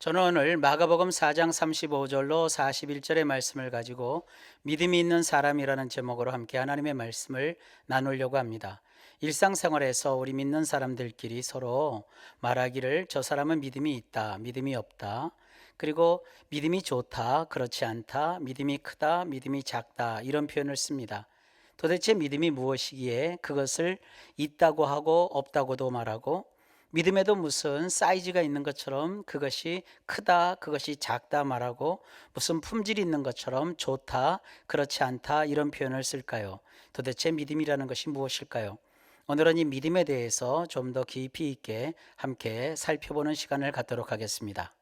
저는 오늘 마가복음 4장 35절로 41절의 말씀을 가지고 믿음이 있는 사람이라는 제목으로 함께 하나님의 말씀을 나누려고 합니다. 일상생활에서 우리 믿는 사람들끼리 서로 말하기를 저 사람은 믿음이 있다, 믿음이 없다, 그리고 믿음이 좋다, 그렇지 않다, 믿음이 크다, 믿음이 작다 이런 표현을 씁니다. 도대체 믿음이 무엇이기에 그것을 있다고 하고 없다고도 말하고 믿음에도 무슨 사이즈가 있는 것처럼 그것이 크다, 그것이 작다 말하고 무슨 품질이 있는 것처럼 좋다, 그렇지 않다 이런 표현을 쓸까요? 도대체 믿음이라는 것이 무엇일까요? 오늘은 이 믿음에 대해서 좀 더 깊이 있게 함께 살펴보는 시간을 갖도록 하겠습니다.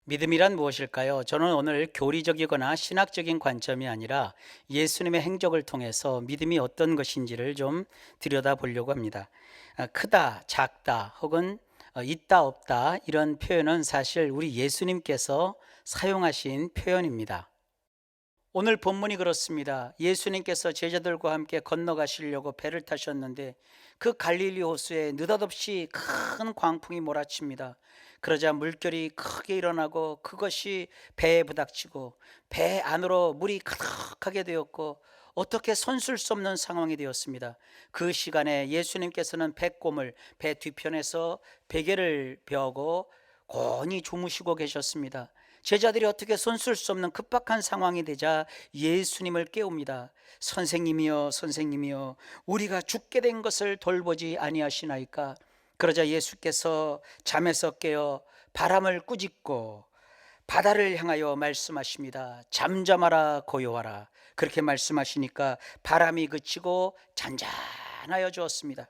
믿음이란 무엇일까요? 저는 오늘 교리적이거나 신학적인 관점이 아니라 예수님의 행적을 통해서 믿음이 어떤 것인지를 좀 들여다보려고 합니다. 크다, 작다, 혹은 있다, 없다 이런 표현은 사실 우리 예수님께서 사용하신 표현입니다. 오늘 본문이 그렇습니다. 예수님께서 제자들과 함께 건너가시려고 배를 타셨는데 그 갈릴리 호수에 느닷없이 큰 광풍이 몰아칩니다. 그러자 물결이 크게 일어나고 그것이 배에 부닥치고 배 안으로 물이 가득하게 되었고 어떻게 손쓸 수 없는 상황이 되었습니다. 그 시간에 예수님께서는 배꼽을 배 뒤편에서 베개를 베고 곤히 주무시고 계셨습니다. 제자들이 어떻게 손쓸 수 없는 급박한 상황이 되자 예수님을 깨웁니다. 선생님이여, 선생님이여, 우리가 죽게 된 것을 돌보지 아니하시나이까? 그러자 예수께서 잠에서 깨어 바람을 꾸짖고 바다를 향하여 말씀하십니다. 잠잠하라, 고요하라. 그렇게 말씀하시니까 바람이 그치고 잔잔하여 주었습니다.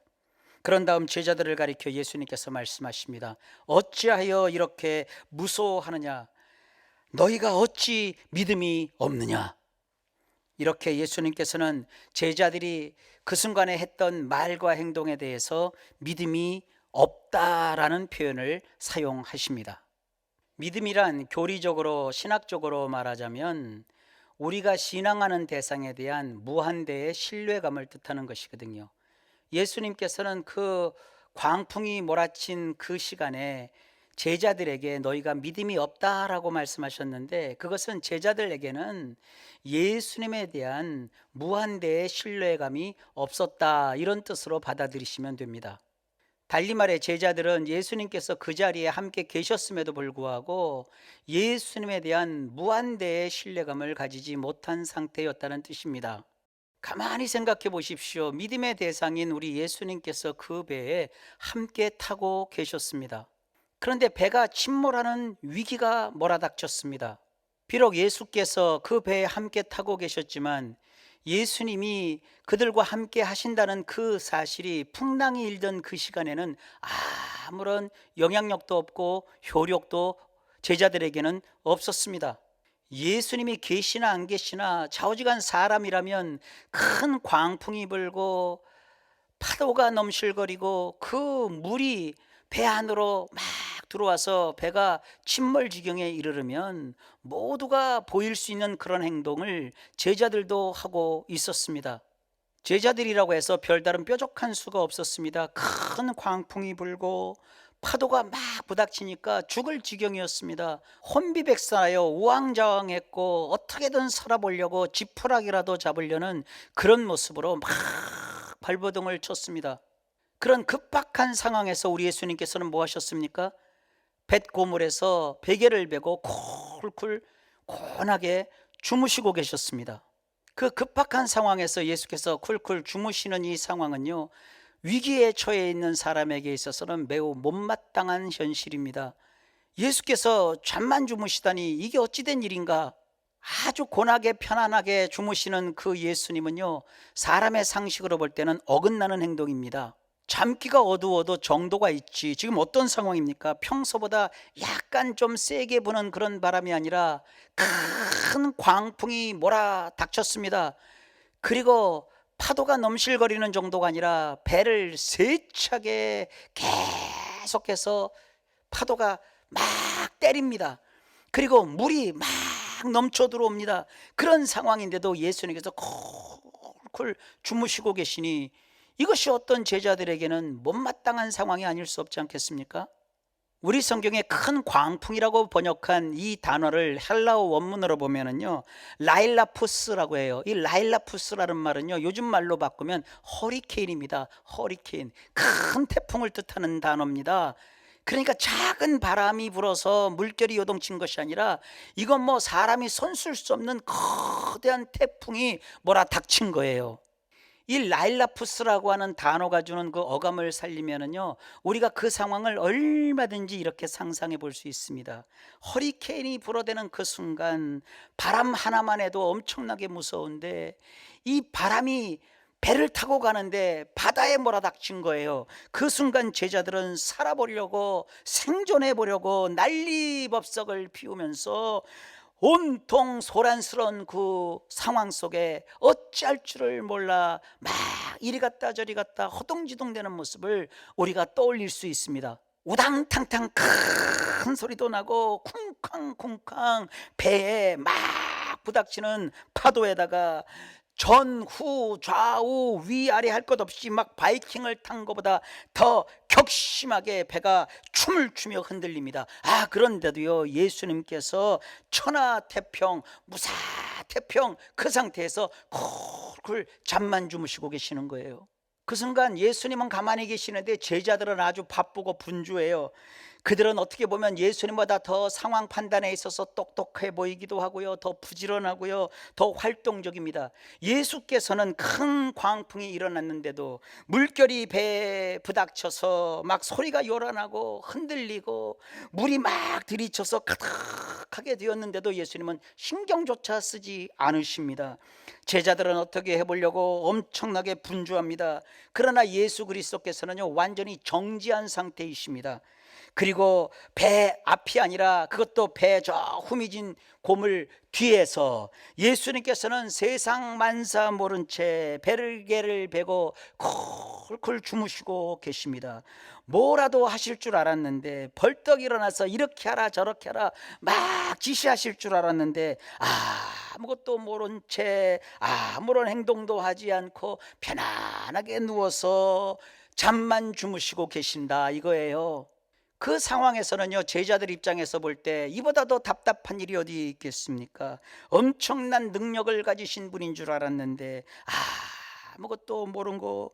그런 다음 제자들을 가리켜 예수님께서 말씀하십니다. 어찌하여 이렇게 무서워하느냐? 너희가 어찌 믿음이 없느냐? 이렇게 예수님께서는 제자들이 그 순간에 했던 말과 행동에 대해서 믿음이 없다라는 표현을 사용하십니다. 믿음이란 교리적으로 신학적으로 말하자면 우리가 신앙하는 대상에 대한 무한대의 신뢰감을 뜻하는 것이거든요. 예수님께서는 그 광풍이 몰아친 그 시간에 제자들에게 너희가 믿음이 없다라고 말씀하셨는데 그것은 제자들에게는 예수님에 대한 무한대의 신뢰감이 없었다 이런 뜻으로 받아들이시면 됩니다. 달리 말해 제자들은 예수님께서 그 자리에 함께 계셨음에도 불구하고 예수님에 대한 무한대의 신뢰감을 가지지 못한 상태였다는 뜻입니다. 가만히 생각해 보십시오. 믿음의 대상인 우리 예수님께서 그 배에 함께 타고 계셨습니다. 그런데 배가 침몰하는 위기가 몰아닥쳤습니다. 비록 예수께서 그 배에 함께 타고 계셨지만 예수님이 그들과 함께 하신다는 그 사실이 풍랑이 일던 그 시간에는 아무런 영향력도 없고 효력도 제자들에게는 없었습니다. 예수님이 계시나 안 계시나 좌우지간 사람이라면 큰 광풍이 불고 파도가 넘실거리고 그 물이 배 안으로 막 들어와서 배가 침몰 지경에 이르르면 모두가 보일 수 있는 그런 행동을 제자들도 하고 있었습니다. 제자들이라고 해서 별다른 뾰족한 수가 없었습니다. 큰 광풍이 불고 파도가 막 부닥치니까 죽을 지경이었습니다. 혼비백산하여 우왕좌왕했고 어떻게든 살아보려고 지푸라기라도 잡으려는 그런 모습으로 막 발버둥을 쳤습니다. 그런 급박한 상황에서 우리 예수님께서는 뭐 하셨습니까? 뱃고물에서 베개를 베고 쿨쿨 고운하게 주무시고 계셨습니다. 그 급박한 상황에서 예수께서 쿨쿨 주무시는 이 상황은요, 위기에 처해 있는 사람에게 있어서는 매우 못마땅한 현실입니다. 예수께서 잠만 주무시다니 이게 어찌된 일인가? 아주 고나게 편안하게 주무시는 그 예수님은요, 사람의 상식으로 볼 때는 어긋나는 행동입니다. 잠기가 어두워도 정도가 있지. 지금 어떤 상황입니까? 평소보다 약간 좀 세게 부는 그런 바람이 아니라 큰 광풍이 몰아닥쳤습니다. 그리고 파도가 넘실거리는 정도가 아니라 배를 세차게 계속해서 파도가 막 때립니다. 그리고 물이 막 넘쳐 들어옵니다. 그런 상황인데도 예수님께서 쿨쿨 주무시고 계시니 이것이 어떤 제자들에게는 못마땅한 상황이 아닐 수 없지 않겠습니까? 우리 성경에 큰 광풍이라고 번역한 이 단어를 헬라어 원문으로 보면은요, 라일라푸스라고 해요. 이 라일라푸스라는 말은요, 요즘 말로 바꾸면 허리케인입니다. 허리케인. 큰 태풍을 뜻하는 단어입니다. 그러니까 작은 바람이 불어서 물결이 요동친 것이 아니라 이건 뭐 사람이 손쓸 수 없는 거대한 태풍이 몰아닥친 거예요. 이 라일라푸스라고 하는 단어가 주는 그 어감을 살리면은요, 우리가 그 상황을 얼마든지 이렇게 상상해 볼 수 있습니다. 허리케인이 불어대는 그 순간 바람 하나만 해도 엄청나게 무서운데, 이 바람이 배를 타고 가는데 바다에 몰아닥친 거예요. 그 순간 제자들은 살아보려고, 생존해 보려고 난리법석을 피우면서 온통 소란스러운 그 상황 속에 어찌할 줄을 몰라 막 이리 갔다 저리 갔다 허둥지둥대는 모습을 우리가 떠올릴 수 있습니다. 우당탕탕 큰 소리도 나고 쿵쾅쿵쾅 배에 막 부닥치는 파도에다가 전후 좌우 위아래 할 것 없이 막 바이킹을 탄 것보다 더 격심하게 배가 춤을 추며 흔들립니다. 그런데도요, 예수님께서 천하태평 무사태평 그 상태에서 쿨쿨 잠만 주무시고 계시는 거예요. 그 순간 예수님은 가만히 계시는데 제자들은 아주 바쁘고 분주해요. 그들은 어떻게 보면 예수님보다 더 상황 판단에 있어서 똑똑해 보이기도 하고요, 더 부지런하고요, 더 활동적입니다. 예수께서는 큰 광풍이 일어났는데도 물결이 배에 부닥쳐서 막 소리가 요란하고 흔들리고 물이 막 들이쳐서 가득하게 되었는데도 예수님은 신경조차 쓰지 않으십니다. 제자들은 어떻게 해보려고 엄청나게 분주합니다. 그러나 예수 그리스도께서는요, 완전히 정지한 상태이십니다. 그리고 배 앞이 아니라 그것도 배 저 후미진 고물 뒤에서 예수님께서는 세상 만사 모른 채 배를 베고 쿨쿨 주무시고 계십니다. 뭐라도 하실 줄 알았는데, 벌떡 일어나서 이렇게 하라 저렇게 하라 막 지시하실 줄 알았는데 아무것도 모른 채 아무런 행동도 하지 않고 편안하게 누워서 잠만 주무시고 계신다 이거예요. 그 상황에서는요, 제자들 입장에서 볼 때 이보다 더 답답한 일이 어디 있겠습니까? 엄청난 능력을 가지신 분인 줄 알았는데 아무것도 모르고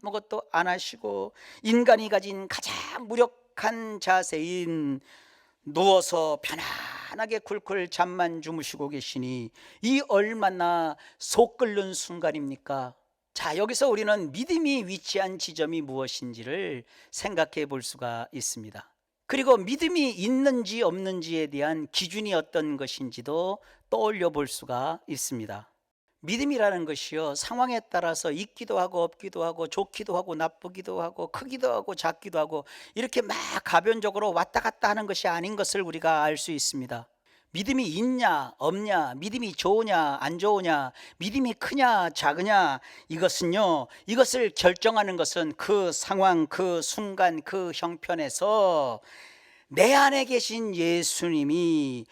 아무것도 안 하시고 인간이 가진 가장 무력한 자세인 누워서 편안하게 쿨쿨 잠만 주무시고 계시니 이 얼마나 속 끓는 순간입니까? 자, 여기서 우리는 믿음이 위치한 지점이 무엇인지를 생각해 볼 수가 있습니다. 그리고 믿음이 있는지 없는지에 대한 기준이 어떤 것인지도 떠올려 볼 수가 있습니다. 믿음이라는 것이요, 상황에 따라서 있기도 하고 없기도 하고 좋기도 하고 나쁘기도 하고 크기도 하고 작기도 하고 이렇게 막 가변적으로 왔다 갔다 하는 것이 아닌 것을 우리가 알 수 있습니다. 믿음이 있냐 없냐, 믿음이 좋으냐 안 좋으냐, 믿음이 크냐 작으냐, 이것을 결정하는 것은 그 상황, 그 순간, 그 형편에서 내 안에 계신 예수님이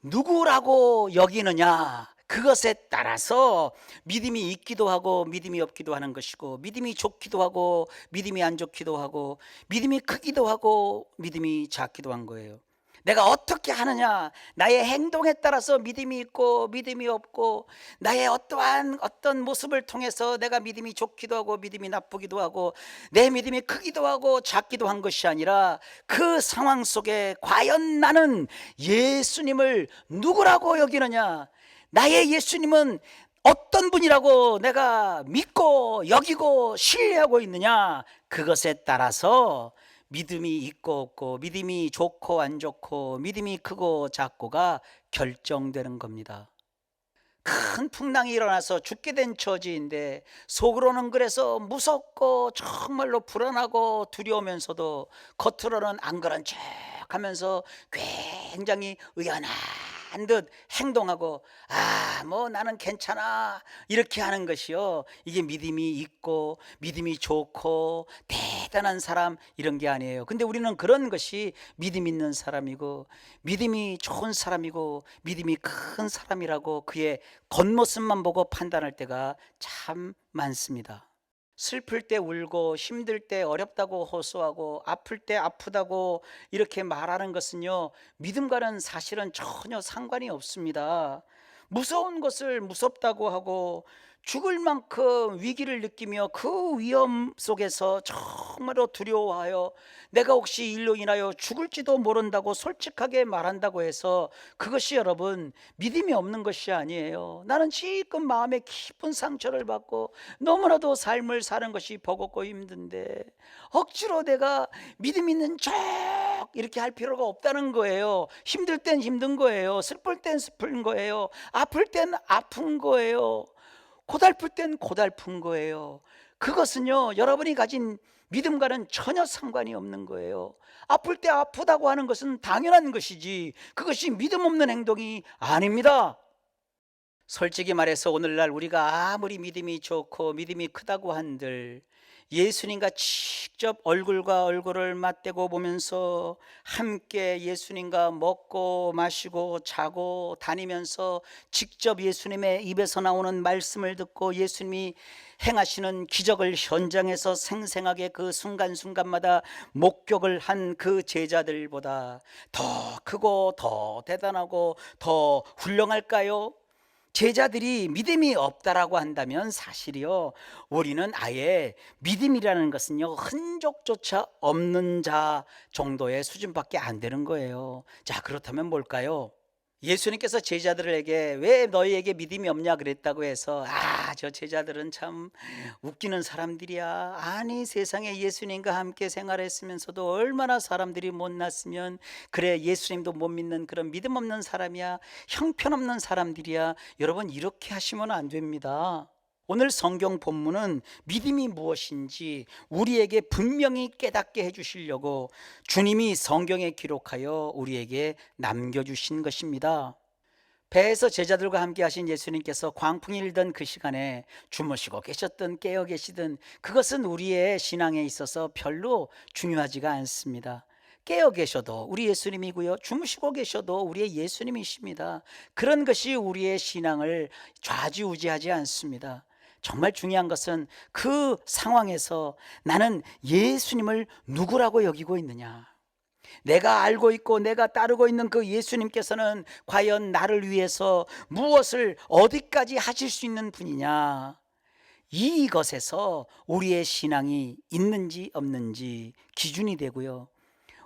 누구라고 여기느냐, 그것에 따라서 믿음이 있기도 하고 믿음이 없기도 하는 것이고, 믿음이 좋기도 하고 믿음이 안 좋기도 하고, 믿음이 크기도 하고 믿음이 작기도 한 거예요. 내가 어떻게 하느냐, 나의 행동에 따라서 믿음이 있고 믿음이 없고, 나의 어떤 모습을 통해서 내가 믿음이 좋기도 하고 믿음이 나쁘기도 하고, 내 믿음이 크기도 하고 작기도 한 것이 아니라 그 상황 속에 과연 나는 예수님을 누구라고 여기느냐, 나의 예수님은 어떤 분이라고 내가 믿고 여기고 신뢰하고 있느냐, 그것에 따라서 믿음이 있고 없고, 믿음이 좋고 안 좋고, 믿음이 크고 작고가 결정되는 겁니다. 큰 풍랑이 일어나서 죽게 된 처지인데 속으로는 그래서 무섭고 정말로 불안하고 두려우면서도 겉으로는 안 그런 척 하면서 굉장히 의연한 듯 행동하고 뭐 나는 괜찮아 이렇게 하는 것이요, 이게 믿음이 있고 믿음이 좋고 대단한 사람 이런 게 아니에요. 근데 우리는 그런 것이 믿음 있는 사람이고 믿음이 좋은 사람이고 믿음이 큰 사람이라고 그의 겉모습만 보고 판단할 때가 참 많습니다. 슬플 때 울고 힘들 때 어렵다고 호소하고 아플 때 아프다고 이렇게 말하는 것은요, 믿음과는 사실은 전혀 상관이 없습니다. 무서운 것을 무섭다고 하고 죽을 만큼 위기를 느끼며 그 위험 속에서 정말로 두려워하여 내가 혹시 일로 인하여 죽을지도 모른다고 솔직하게 말한다고 해서 그것이 여러분 믿음이 없는 것이 아니에요. 나는 지금 마음에 깊은 상처를 받고 너무나도 삶을 사는 것이 버겁고 힘든데 억지로 내가 믿음 있는 척 이렇게 할 필요가 없다는 거예요. 힘들 땐 힘든 거예요. 슬플 땐 슬픈 거예요. 아플 땐 아픈 거예요. 고달플 땐 고달픈 거예요. 그것은요, 여러분이 가진 믿음과는 전혀 상관이 없는 거예요. 아플 때 아프다고 하는 것은 당연한 것이지 그것이 믿음 없는 행동이 아닙니다. 솔직히 말해서 오늘날 우리가 아무리 믿음이 좋고 믿음이 크다고 한들 예수님과 직접 얼굴과 얼굴을 맞대고 보면서 함께 예수님과 먹고 마시고 자고 다니면서 직접 예수님의 입에서 나오는 말씀을 듣고 예수님이 행하시는 기적을 현장에서 생생하게 그 순간순간마다 목격을 한 그 제자들보다 더 크고 더 대단하고 더 훌륭할까요? 제자들이 믿음이 없다라고 한다면 사실이요, 우리는 아예 믿음이라는 것은요 흔적조차 없는 자 정도의 수준밖에 안 되는 거예요. 자, 그렇다면 뭘까요? 예수님께서 제자들에게 왜 너희에게 믿음이 없냐 그랬다고 해서 저 제자들은 참 웃기는 사람들이야. 아니, 세상에 예수님과 함께 생활했으면서도 얼마나 사람들이 못났으면 그래 예수님도 못 믿는 그런 믿음 없는 사람이야, 형편없는 사람들이야. 여러분, 이렇게 하시면 안 됩니다. 오늘 성경 본문은 믿음이 무엇인지 우리에게 분명히 깨닫게 해주시려고 주님이 성경에 기록하여 우리에게 남겨주신 것입니다. 배에서 제자들과 함께 하신 예수님께서 광풍이 일던 그 시간에 주무시고 계셨든 깨어 계시든 그것은 우리의 신앙에 있어서 별로 중요하지가 않습니다. 깨어 계셔도 우리 예수님이고요, 주무시고 계셔도 우리의 예수님이십니다. 그런 것이 우리의 신앙을 좌지우지하지 않습니다. 정말 중요한 것은 그 상황에서 나는 예수님을 누구라고 여기고 있느냐, 내가 알고 있고 내가 따르고 있는 그 예수님께서는 과연 나를 위해서 무엇을 어디까지 하실 수 있는 분이냐, 이것에서 우리의 신앙이 있는지 없는지 기준이 되고요,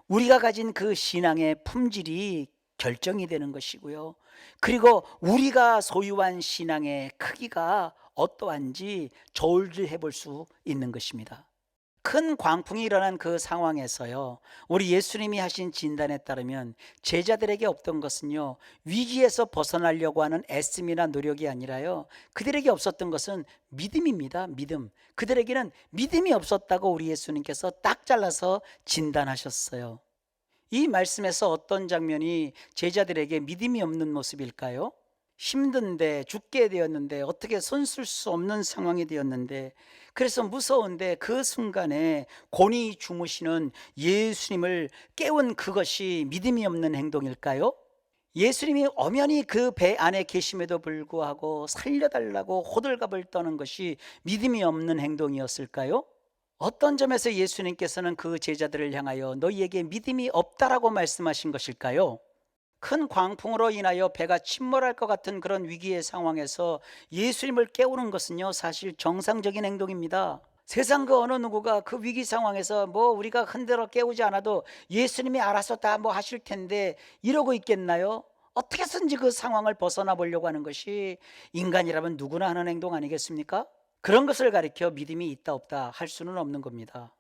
우리가 가진 그 신앙의 품질이 결정이 되는 것이고요, 그리고 우리가 소유한 신앙의 크기가 어떠한지 저울질해 볼 수 있는 것입니다. 큰 광풍이 일어난 그 상황에서요, 우리 예수님이 하신 진단에 따르면 제자들에게 없던 것은요, 위기에서 벗어나려고 하는 애씀이나 노력이 아니라요, 그들에게 없었던 것은 믿음입니다. 믿음. 그들에게는 믿음이 없었다고 우리 예수님께서 딱 잘라서 진단하셨어요. 이 말씀에서 어떤 장면이 제자들에게 믿음이 없는 모습일까요? 힘든데 죽게 되었는데 어떻게 손 쓸 수 없는 상황이 되었는데 그래서 무서운데 그 순간에 곤히 주무시는 예수님을 깨운 그것이 믿음이 없는 행동일까요? 예수님이 엄연히 그 배 안에 계심에도 불구하고 살려달라고 호들갑을 떠는 것이 믿음이 없는 행동이었을까요? 어떤 점에서 예수님께서는 그 제자들을 향하여 너희에게 믿음이 없다라고 말씀하신 것일까요? 큰 광풍으로 인하여 배가 침몰할 것 같은 그런 위기의 상황에서 예수님을 깨우는 것은요, 사실 정상적인 행동입니다. 세상 그 어느 누구가 그 위기 상황에서 우리가 흔들어 깨우지 않아도 예수님이 알아서 다 하실 텐데 이러고 있겠나요? 어떻게든지 그 상황을 벗어나 보려고 하는 것이 인간이라면 누구나 하는 행동 아니겠습니까? 그런 것을 가리켜 믿음이 있다 없다 할 수는 없는 겁니다.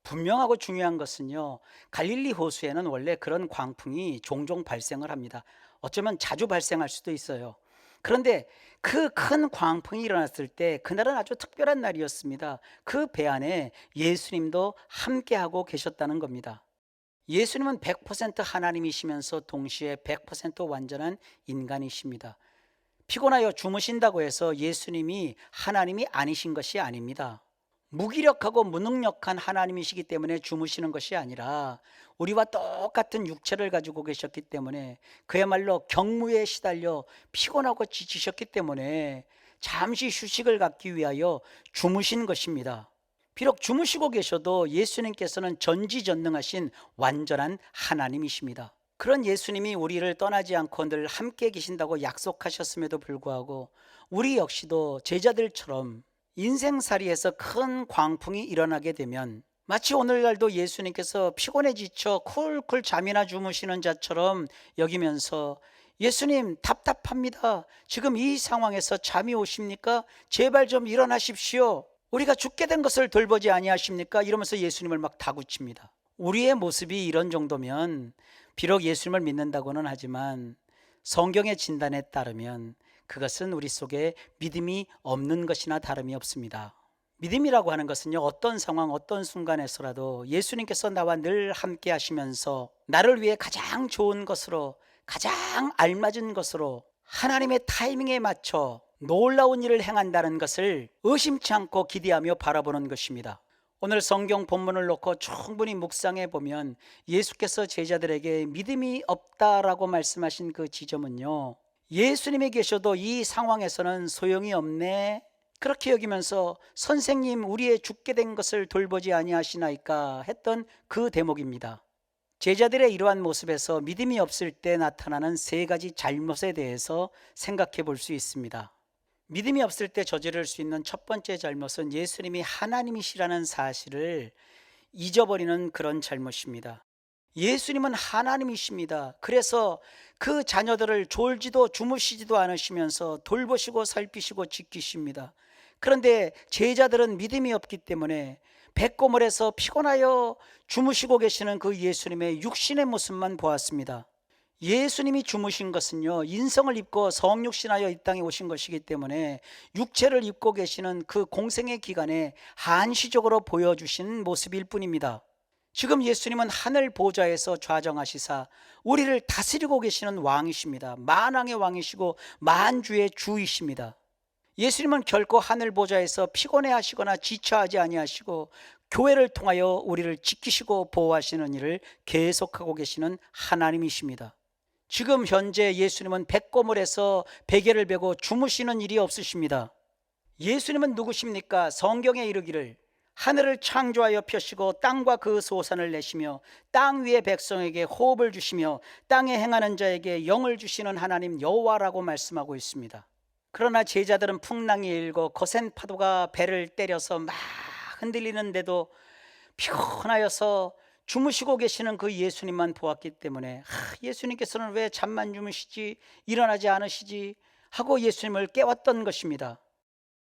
분명하고 중요한 것은요, 갈릴리 호수에는 원래 그런 광풍이 종종 발생을 합니다. 어쩌면 자주 발생할 수도 있어요. 그런데 그 큰 광풍이 일어났을 때 그날은 아주 특별한 날이었습니다. 그 배 안에 예수님도 함께하고 계셨다는 겁니다. 예수님은 100% 하나님이시면서 동시에 100% 완전한 인간이십니다. 피곤하여 주무신다고 해서 예수님이 하나님이 아니신 것이 아닙니다. 무기력하고 무능력한 하나님이시기 때문에 주무시는 것이 아니라 우리와 똑같은 육체를 가지고 계셨기 때문에 그야말로 경무에 시달려 피곤하고 지치셨기 때문에 잠시 휴식을 갖기 위하여 주무신 것입니다. 비록 주무시고 계셔도 예수님께서는 전지전능하신 완전한 하나님이십니다. 그런 예수님이 우리를 떠나지 않고 늘 함께 계신다고 약속하셨음에도 불구하고 우리 역시도 제자들처럼 인생살이에서 큰 광풍이 일어나게 되면 마치 오늘날도 예수님께서 피곤해 지쳐 쿨쿨 잠이나 주무시는 자처럼 여기면서 예수님 답답합니다. 지금 이 상황에서 잠이 오십니까? 제발 좀 일어나십시오. 우리가 죽게 된 것을 돌보지 아니하십니까? 이러면서 예수님을 막 다구칩니다. 우리의 모습이 이런 정도면 비록 예수님을 믿는다고는 하지만 성경의 진단에 따르면 그것은 우리 속에 믿음이 없는 것이나 다름이 없습니다. 믿음이라고 하는 것은요, 어떤 상황, 어떤 순간에서라도 예수님께서 나와 늘 함께 하시면서 나를 위해 가장 좋은 것으로, 가장 알맞은 것으로 하나님의 타이밍에 맞춰 놀라운 일을 행한다는 것을 의심치 않고 기대하며 바라보는 것입니다. 오늘 성경 본문을 놓고 충분히 묵상해 보면 예수께서 제자들에게 믿음이 없다라고 말씀하신 그 지점은요, 예수님이 계셔도 이 상황에서는 소용이 없네, 그렇게 여기면서 선생님 우리의 죽게 된 것을 돌보지 아니하시나이까 했던 그 대목입니다. 제자들의 이러한 모습에서 믿음이 없을 때 나타나는 세 가지 잘못에 대해서 생각해 볼 수 있습니다. 믿음이 없을 때 저지를 수 있는 첫 번째 잘못은 예수님이 하나님이시라는 사실을 잊어버리는 그런 잘못입니다. 예수님은 하나님이십니다. 그래서 그 자녀들을 졸지도 주무시지도 않으시면서 돌보시고 살피시고 지키십니다. 그런데 제자들은 믿음이 없기 때문에 백고물에서 피곤하여 주무시고 계시는 그 예수님의 육신의 모습만 보았습니다. 예수님이 주무신 것은요, 인성을 입고 성육신하여 이 땅에 오신 것이기 때문에 육체를 입고 계시는 그 공생의 기간에 한시적으로 보여주신 모습일 뿐입니다. 지금 예수님은 하늘 보좌에서 좌정하시사 우리를 다스리고 계시는 왕이십니다. 만왕의 왕이시고 만주의 주이십니다. 예수님은 결코 하늘 보좌에서 피곤해 하시거나 지쳐하지 아니하시고 교회를 통하여 우리를 지키시고 보호하시는 일을 계속하고 계시는 하나님이십니다. 지금 현재 예수님은 백고물에서 베개를 베고 주무시는 일이 없으십니다. 예수님은 누구십니까? 성경에 이르기를 하늘을 창조하여 펴시고 땅과 그 소산을 내시며 땅 위의 백성에게 호흡을 주시며 땅에 행하는 자에게 영을 주시는 하나님 여호와라고 말씀하고 있습니다. 그러나 제자들은 풍랑이 일고 거센 파도가 배를 때려서 막 흔들리는데도 피곤하여서 주무시고 계시는 그 예수님만 보았기 때문에 예수님께서는 왜 잠만 주무시지, 일어나지 않으시지 하고 예수님을 깨웠던 것입니다.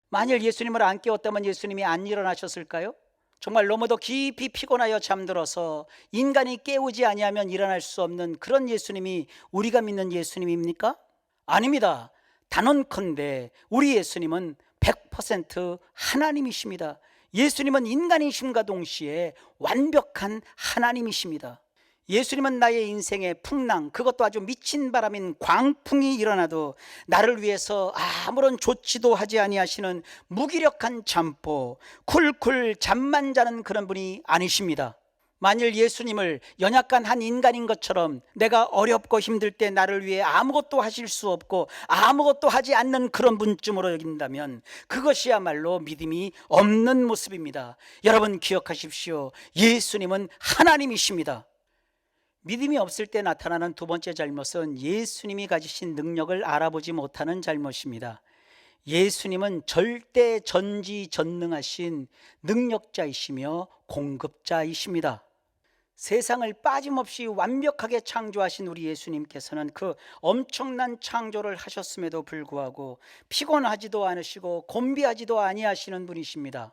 만일 예수님을 안 깨웠다면 예수님이 안 일어나셨을까요? 정말 너무도 깊이 피곤하여 잠들어서 인간이 깨우지 아니하면 일어날 수 없는 그런 예수님이 우리가 믿는 예수님입니까? 아닙니다. 단언컨대 우리 예수님은 100% 하나님이십니다. 예수님은 인간이심과 동시에 완벽한 하나님이십니다. 예수님은 나의 인생의 풍랑, 그것도 아주 미친 바람인 광풍이 일어나도 나를 위해서 아무런 조치도 하지 아니하시는 무기력한 잠보, 쿨쿨 잠만 자는 그런 분이 아니십니다. 만일 예수님을 연약한 한 인간인 것처럼 내가 어렵고 힘들 때 나를 위해 아무것도 하실 수 없고 아무것도 하지 않는 그런 분쯤으로 여긴다면 그것이야말로 믿음이 없는 모습입니다. 여러분 기억하십시오. 예수님은 하나님이십니다. 믿음이 없을 때 나타나는 두 번째 잘못은 예수님이 가지신 능력을 알아보지 못하는 잘못입니다. 예수님은 절대 전지전능하신 능력자이시며 공급자이십니다. 세상을 빠짐없이 완벽하게 창조하신 우리 예수님께서는 그 엄청난 창조를 하셨음에도 불구하고 피곤하지도 않으시고 곤비하지도 아니하시는 분이십니다.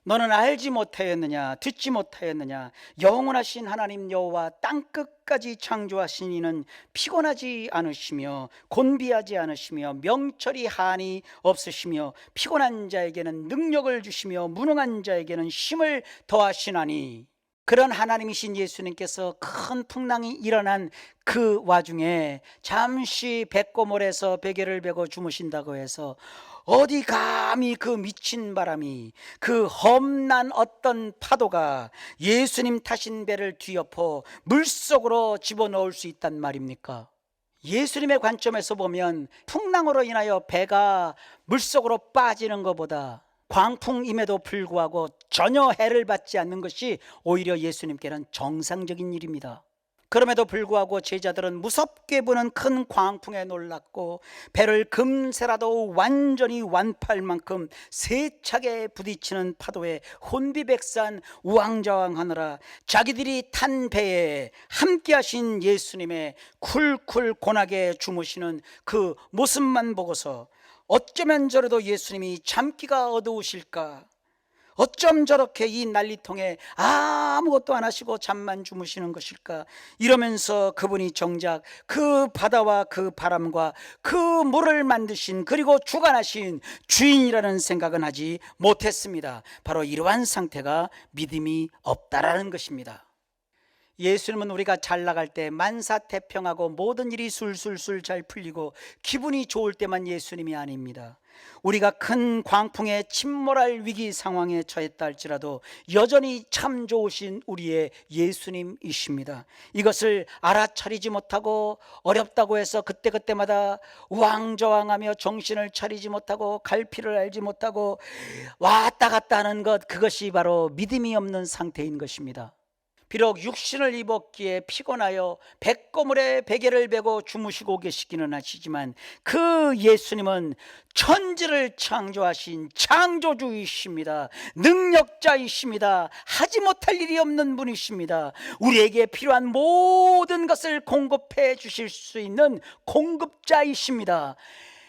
너는 알지 못하였느냐, 듣지 못하였느냐, 영원하신 하나님 여호와 땅끝까지 창조하신 이는 피곤하지 않으시며 곤비하지 않으시며 명철이 한이 없으시며 피곤한 자에게는 능력을 주시며 무능한 자에게는 힘을 더하시나니. 그런 하나님이신 예수님께서 큰 풍랑이 일어난 그 와중에 잠시 백고물에서 베개를 베고 주무신다고 해서 어디 감히 그 미친 바람이, 그 험난 어떤 파도가 예수님 타신 배를 뒤엎어 물속으로 집어넣을 수 있단 말입니까? 예수님의 관점에서 보면 풍랑으로 인하여 배가 물속으로 빠지는 것보다 광풍임에도 불구하고 전혀 해를 받지 않는 것이 오히려 예수님께는 정상적인 일입니다. 그럼에도 불구하고 제자들은 무섭게 부는 큰 광풍에 놀랐고 배를 금세라도 완전히 완파할 만큼 세차게 부딪히는 파도에 혼비백산 우왕좌왕하느라 자기들이 탄 배에 함께 하신 예수님의 쿨쿨 고나게 주무시는 그 모습만 보고서 어쩌면 저래도 예수님이 잠기가 어두우실까, 어쩜 저렇게 이 난리통에 아무것도 안 하시고 잠만 주무시는 것일까, 이러면서 그분이 정작 그 바다와 그 바람과 그 물을 만드신 그리고 주관하신 주인이라는 생각은 하지 못했습니다. 바로 이러한 상태가 믿음이 없다라는 것입니다. 예수님은 우리가 잘 나갈 때 만사태평하고 모든 일이 술술술 잘 풀리고 기분이 좋을 때만 예수님이 아닙니다. 우리가 큰 광풍에 침몰할 위기 상황에 처했다 할지라도 여전히 참 좋으신 우리의 예수님이십니다. 이것을 알아차리지 못하고 어렵다고 해서 그때그때마다 우왕좌왕하며 정신을 차리지 못하고 갈피를 알지 못하고 왔다 갔다 하는 것, 그것이 바로 믿음이 없는 상태인 것입니다. 비록 육신을 입었기에 피곤하여 백고물에 베개를 베고 주무시고 계시기는 하시지만 그 예수님은 천지를 창조하신 창조주이십니다. 능력자이십니다. 하지 못할 일이 없는 분이십니다. 우리에게 필요한 모든 것을 공급해 주실 수 있는 공급자이십니다.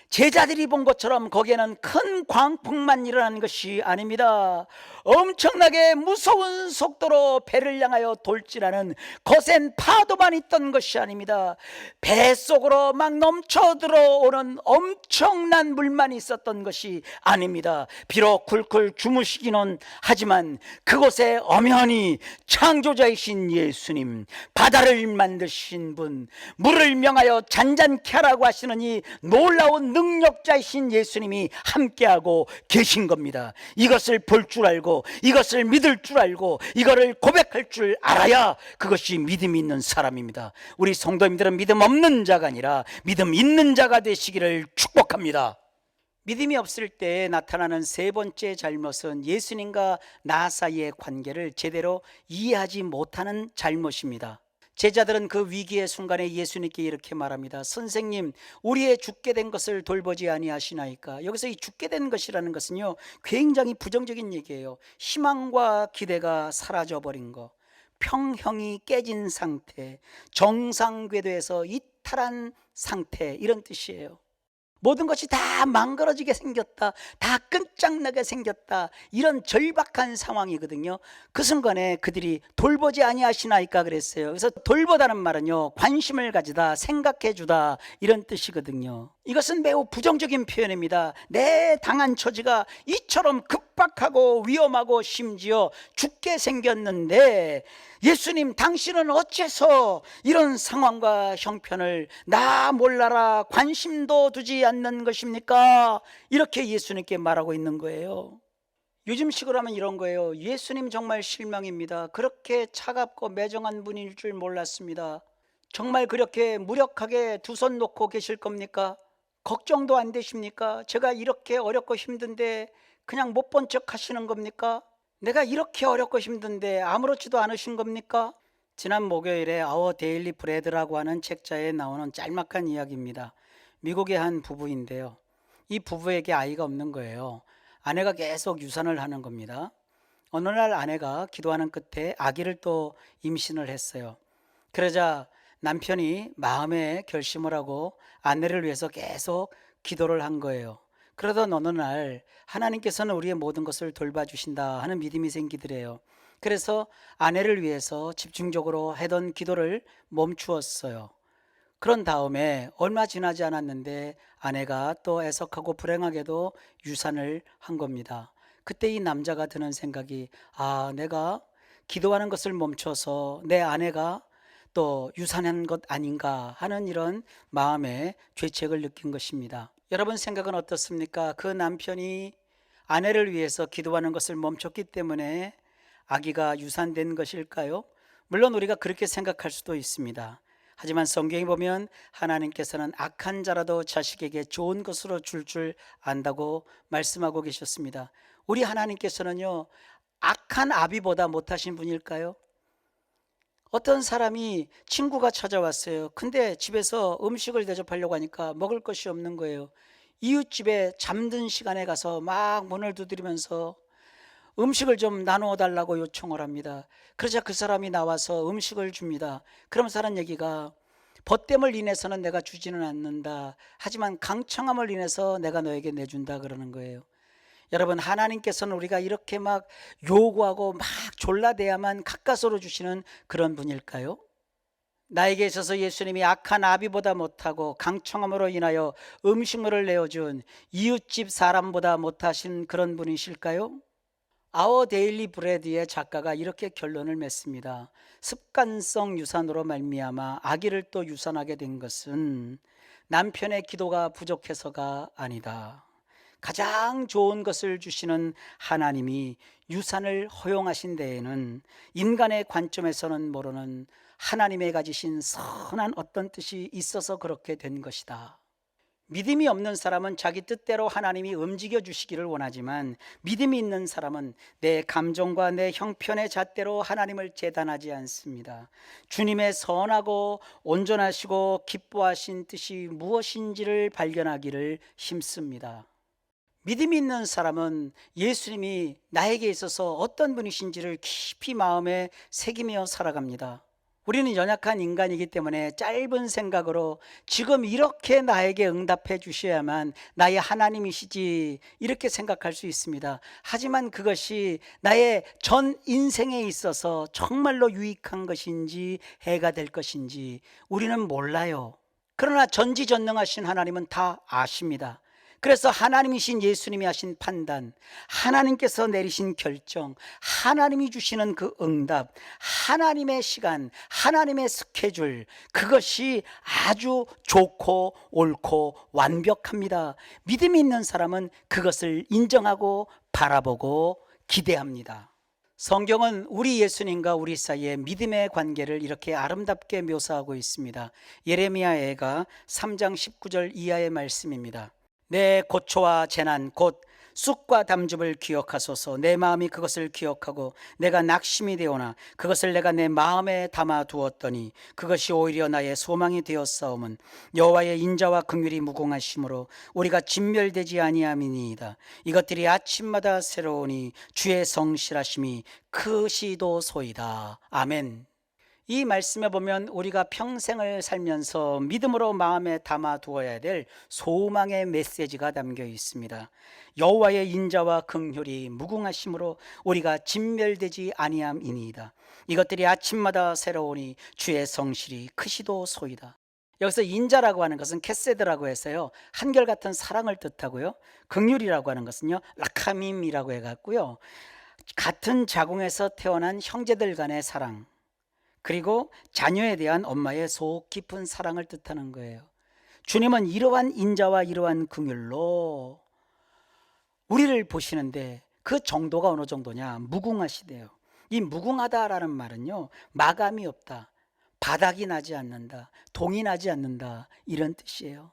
제자들이 본 것처럼 거기에는 큰 광풍만 일어난 것이 아닙니다. 엄청나게 무서운 속도로 배를 향하여 돌진하는 거센 파도만 있던 것이 아닙니다. 뱃속으로 막 넘쳐 들어오는 엄청난 물만 있었던 것이 아닙니다. 비록 쿨쿨 주무시기는 하지만 그곳에 엄연히 창조자이신 예수님, 바다를 만드신 분, 물을 명하여 잔잔케 하라고 하시는 이 놀라운 능력자이신 예수님이 함께하고 계신 겁니다. 이것을 볼 줄 알고, 이것을 믿을 줄 알고, 이거를 고백할 줄 알아야 그것이 믿음이 있는 사람입니다. 우리 성도님들은 믿음 없는 자가 아니라 믿음 있는 자가 되시기를 축복합니다. 믿음이 없을 때 나타나는 세 번째 잘못은 예수님과 나 사이의 관계를 제대로 이해하지 못하는 잘못입니다. 제자들은 그 위기의 순간에 예수님께 이렇게 말합니다. 선생님, 우리의 죽게 된 것을 돌보지 아니하시나이까? 여기서 이 죽게 된 것이라는 것은요, 굉장히 부정적인 얘기예요. 희망과 기대가 사라져버린 것, 평형이 깨진 상태, 정상궤도에서 이탈한 상태, 이런 뜻이에요. 모든 것이 다 망가져지게 생겼다, 다 끝장나게 생겼다, 이런 절박한 상황이거든요. 그 순간에 그들이 돌보지 아니하시나이까 그랬어요. 그래서 돌보다는 말은요, 관심을 가지다, 생각해 주다, 이런 뜻이거든요. 이것은 매우 부정적인 표현입니다. 내 당한 처지가 이처럼 급박하고 위험하고 심지어 죽게 생겼는데 예수님, 당신은 어째서 이런 상황과 형편을 나 몰라라 관심도 두지 않는 것입니까? 이렇게 예수님께 말하고 있는 거예요. 요즘식으로 하면 이런 거예요. 예수님 정말 실망입니다. 그렇게 차갑고 매정한 분일 줄 몰랐습니다. 정말 그렇게 무력하게 두 손 놓고 계실 겁니까? 걱정도 안 되십니까? 제가 이렇게 어렵고 힘든데 그냥 못 본 척 하시는 겁니까? 내가 이렇게 어렵고 힘든데 아무렇지도 않으신 겁니까? 지난 목요일에 아워 데일리 브레드라고 하는 책자에 나오는 짤막한 이야기입니다. 미국의 한 부부인데요, 이 부부에게 아이가 없는 거예요. 아내가 계속 유산을 하는 겁니다. 어느 날 아내가 기도하는 끝에 아기를 또 임신을 했어요. 그러자 남편이 마음에 결심을 하고 아내를 위해서 계속 기도를 한 거예요. 그러던 어느 날 하나님께서는 우리의 모든 것을 돌봐주신다 하는 믿음이 생기더래요. 그래서 아내를 위해서 집중적으로 하던 기도를 멈추었어요. 그런 다음에 얼마 지나지 않았는데 아내가 또 애석하고 불행하게도 유산을 한 겁니다. 그때 이 남자가 드는 생각이, 내가 기도하는 것을 멈춰서 내 아내가 또 유산한 것 아닌가 하는 이런 마음의 죄책을 느낀 것입니다. 여러분 생각은 어떻습니까? 그 남편이 아내를 위해서 기도하는 것을 멈췄기 때문에 아기가 유산된 것일까요? 물론 우리가 그렇게 생각할 수도 있습니다. 하지만 성경에 보면 하나님께서는 악한 자라도 자식에게 좋은 것으로 줄 안다고 말씀하고 계셨습니다. 우리 하나님께서는요, 악한 아비보다 못하신 분일까요? 어떤 사람이 친구가 찾아왔어요. 근데 집에서 음식을 대접하려고 하니까 먹을 것이 없는 거예요. 이웃집에 잠든 시간에 가서 막 문을 두드리면서 음식을 좀 나누어 달라고 요청을 합니다. 그러자 그 사람이 나와서 음식을 줍니다. 그러면서 하는 얘기가, 벗됨을 인해서는 내가 주지는 않는다. 하지만 강청함을 인해서 내가 너에게 내준다, 그러는 거예요. 여러분, 하나님께서는 우리가 이렇게 막 요구하고 막 졸라대야만 가까스로 주시는 그런 분일까요? 나에게 있어서 예수님이 악한 아비보다 못하고 강청함으로 인하여 음식물을 내어준 이웃집 사람보다 못하신 그런 분이실까요? 아워 데일리 브레드의 작가가 이렇게 결론을 맺습니다. 습관성 유산으로 말미암아 아기를 또 유산하게 된 것은 남편의 기도가 부족해서가 아니다. 가장 좋은 것을 주시는 하나님이 유산을 허용하신 데에는 인간의 관점에서는 모르는 하나님의 가지신 선한 어떤 뜻이 있어서 그렇게 된 것이다. 믿음이 없는 사람은 자기 뜻대로 하나님이 움직여 주시기를 원하지만, 믿음이 있는 사람은 내 감정과 내 형편의 잣대로 하나님을 재단하지 않습니다. 주님의 선하고 온전하시고 기뻐하신 뜻이 무엇인지를 발견하기를 힘씁니다. 믿음이 있는 사람은 예수님이 나에게 있어서 어떤 분이신지를 깊이 마음에 새기며 살아갑니다. 우리는 연약한 인간이기 때문에 짧은 생각으로 지금 이렇게 나에게 응답해 주셔야만 나의 하나님이시지, 이렇게 생각할 수 있습니다. 하지만 그것이 나의 전 인생에 있어서 정말로 유익한 것인지 해가 될 것인지 우리는 몰라요. 그러나 전지전능하신 하나님은 다 아십니다. 그래서 하나님이신 예수님이 하신 판단, 하나님께서 내리신 결정, 하나님이 주시는 그 응답, 하나님의 시간, 하나님의 스케줄, 그것이 아주 좋고 옳고 완벽합니다. 믿음이 있는 사람은 그것을 인정하고 바라보고 기대합니다. 성경은 우리 예수님과 우리 사이의 믿음의 관계를 이렇게 아름답게 묘사하고 있습니다. 예레미야애가 3장 19절 이하의 말씀입니다. 내 고초와 재난 곧 쑥과 담즙을 기억하소서. 내 마음이 그것을 기억하고 내가 낙심이 되오나 그것을 내가 내 마음에 담아 두었더니 그것이 오히려 나의 소망이 되었사오면 여호와의 인자와 긍휼이 무궁하심으로 우리가 진멸되지 아니함이니이다. 이것들이 아침마다 새로우니 주의 성실하심이 크시도소이다. 아멘. 이 말씀에 보면 우리가 평생을 살면서 믿음으로 마음에 담아 두어야 될 소망의 메시지가 담겨 있습니다. 여호와의 인자와 긍휼이 무궁하심으로 우리가 진멸되지 아니함이니이다. 이것들이 아침마다 새로우니 주의 성실이 크시도소이다. 여기서 인자라고 하는 것은 캐세드라고 해서요, 한결같은 사랑을 뜻하고요, 긍휼이라고 하는 것은요 라카밈이라고 해갖고요, 같은 자궁에서 태어난 형제들 간의 사랑, 그리고 자녀에 대한 엄마의 속 깊은 사랑을 뜻하는 거예요. 주님은 이러한 인자와 이러한 긍휼로 우리를 보시는데 그 정도가 어느 정도냐, 무궁하시대요. 이 무궁하다라는 말은요, 마감이 없다, 바닥이 나지 않는다, 동이 나지 않는다, 이런 뜻이에요.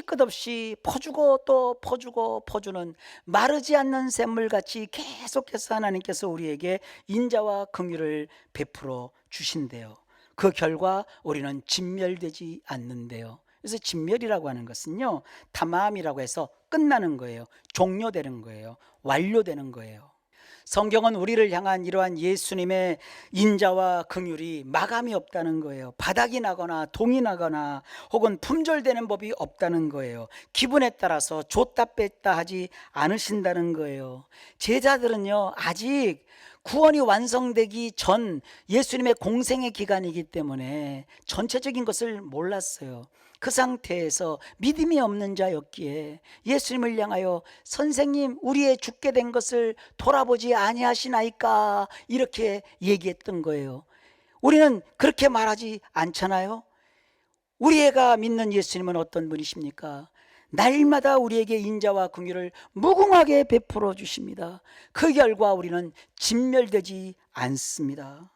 끝없이 퍼주고 또 퍼주고 퍼주는 마르지 않는 샘물같이 계속해서 하나님께서 우리에게 인자와 긍휼을 베풀어 주신대요. 그 결과 우리는 진멸되지 않는데요. 그래서 진멸이라고 하는 것은요, 타마암이라고 해서 끝나는 거예요. 종료되는 거예요. 완료되는 거예요. 성경은 우리를 향한 이러한 예수님의 인자와 긍휼이 마감이 없다는 거예요. 바닥이 나거나 동이 나거나 혹은 품절되는 법이 없다는 거예요. 기분에 따라서 줬다 뺐다 하지 않으신다는 거예요. 제자들은요, 아직 구원이 완성되기 전 예수님의 공생의 기간이기 때문에 전체적인 것을 몰랐어요. 그 상태에서 믿음이 없는 자였기에 예수님을 향하여 선생님, 우리의 죽게 된 것을 돌아보지 아니하시나이까, 이렇게 얘기했던 거예요. 우리는 그렇게 말하지 않잖아요. 우리가 믿는 예수님은 어떤 분이십니까? 날마다 우리에게 인자와 긍휼을 무궁하게 베풀어 주십니다. 그 결과 우리는 진멸되지 않습니다.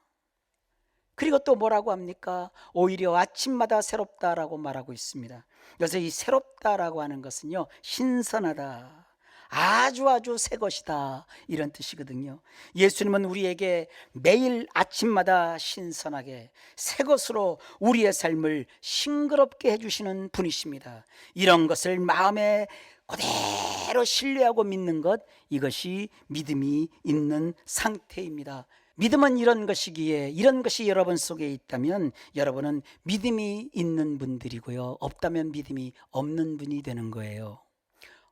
그리고 또 뭐라고 합니까? 오히려 아침마다 새롭다라고 말하고 있습니다. 그래서 이 새롭다라고 하는 것은요, 신선하다, 아주 새 것이다, 이런 뜻이거든요. 예수님은 우리에게 매일 아침마다 신선하게 새 것으로 우리의 삶을 싱그럽게 해주시는 분이십니다. 이런 것을 마음에 그대로 신뢰하고 믿는 것, 이것이 믿음이 있는 상태입니다. 믿음은 이런 것이기에, 이런 것이 여러분 속에 있다면 여러분은 믿음이 있는 분들이고요, 없다면 믿음이 없는 분이 되는 거예요.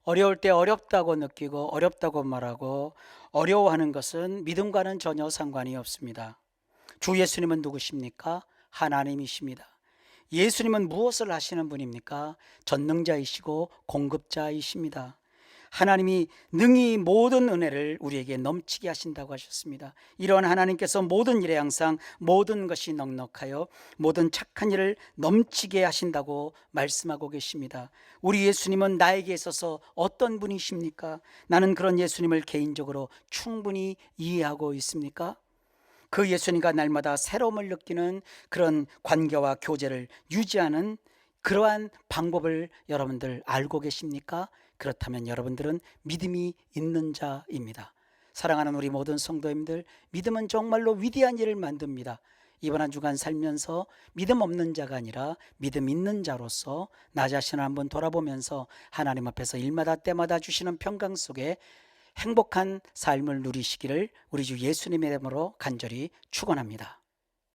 어려울 때 어렵다고 느끼고 어렵다고 말하고 어려워하는 것은 믿음과는 전혀 상관이 없습니다. 주 예수님은 누구십니까? 하나님이십니다. 예수님은 무엇을 하시는 분입니까? 전능자이시고 공급자이십니다. 하나님이 능히 모든 은혜를 우리에게 넘치게 하신다고 하셨습니다. 이런 하나님께서 모든 일에 항상 모든 것이 넉넉하여 모든 착한 일을 넘치게 하신다고 말씀하고 계십니다. 우리 예수님은 나에게 있어서 어떤 분이십니까? 나는 그런 예수님을 개인적으로 충분히 이해하고 있습니까? 그 예수님과 날마다 새로움을 느끼는 그런 관계와 교제를 유지하는 그러한 방법을 여러분들 알고 계십니까? 그렇다면 여러분들은 믿음이 있는 자입니다. 사랑하는 우리 모든 성도님들, 믿음은 정말로 위대한 일을 만듭니다. 이번 한 주간 살면서 믿음 없는 자가 아니라 믿음 있는 자로서 나 자신을 한번 돌아보면서 하나님 앞에서 일마다 때마다 주시는 평강 속에 행복한 삶을 누리시기를 우리 주 예수님의 이름으로 간절히 축원합니다.